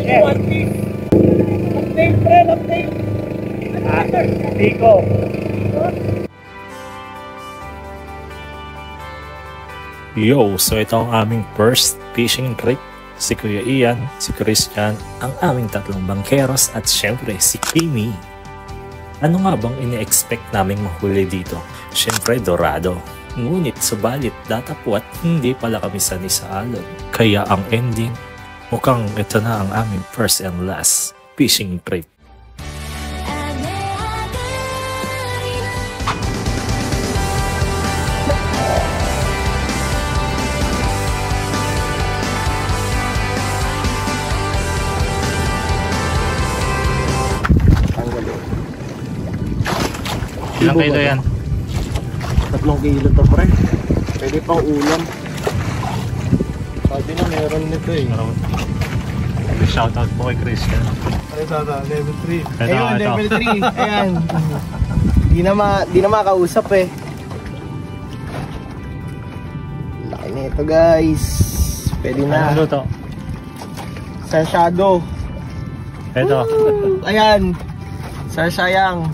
Yes. One piece. Update, friend, update. Tiko. Yo, so ito ang aming first fishing trip. Si Kuya Ian, si Christian, ang aming tatlong bangkeros at syempre si Kimi. Ano nga bang ini-expect naming mahuli dito? Syempre dorado. Ngunit subalit datapwat hindi pala kami sanay sa alon. Kaya ang ending, mukhang ito na ang aming first and last fishing trip. Ilang kilo yan? 3 kilo to, pre. Pwede pang ulam. Sabi na meron nito eh. Shoutout po kay Christian. Ay, level 3. Ito, ayun, ito. level 3. Ayan. Di na makausap eh. Laki na ito, guys. Pwede na. Ano to? Sarsyado. Ito. Ayan. Sarsayang.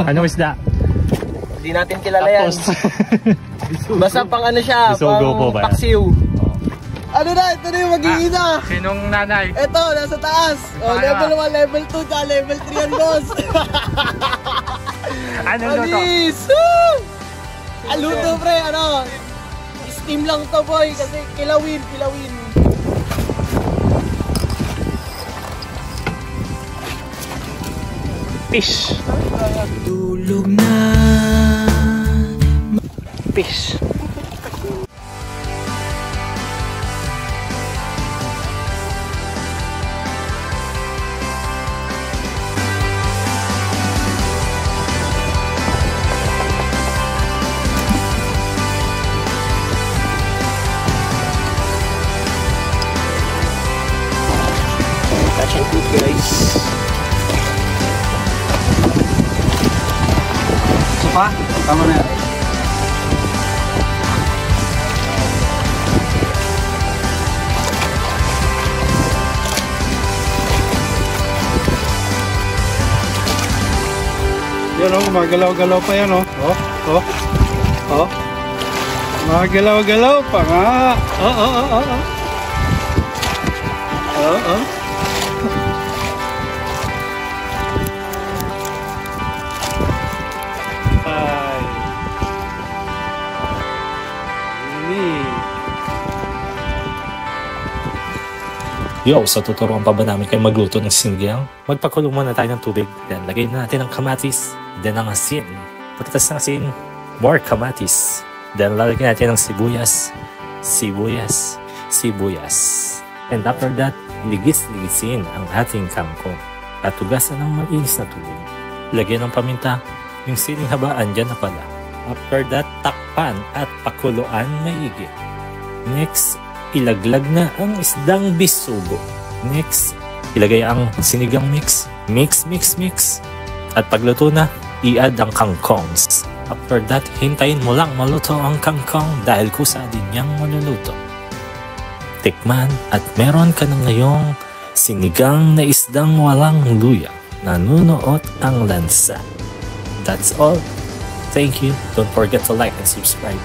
Anong isda? Hindi natin kilala yan. Basta pang ano siya, Bisugo po pang ba yan? paksiw. Ano na, ito na yung mag-iina. Sinong nanay? Ito, nasa taas. O, level 1, level 2, tsaka level 3 yan, boss. Ano luto? Alis! Ang luto, pre, ano? Steam lang to, boy, kasi kilawin. Fish! Tulog na. Fish! Catch and cook, guys. Pa? Tama na yan. Yan o, magalaw-galaw pa yan o. Oh. Magalaw-galaw pa nga. Oh. Yo, so tuturuan pa ba namin kayo magluto ng sinigang? Magpakulong muna tayo ng tubig. Then lagay na natin ang kamatis. Then ang asin. Pagkatas ng asin, more kamatis. Then lalagyan natin ng sibuyas. And after that, ligis-ligisin ang ating kangkong. At tugasan ng mainis na tubig. Lagyan ng paminta. Yung siling habaan dyan na pala. After that, takpan at pakuluan maigi. Next, ilaglag na ang isdang bisugo. Next, ilagay ang sinigang mix. Mix. At pagluto na, i-add ang kangkongs. After that, hintayin mo lang maluto ang kangkong dahil kusa din niyang maluluto. Tikman at meron ka na ngayong sinigang na isdang walang luya. Nanunuot ang lansa. That's all. Thank you. Don't forget to like and subscribe.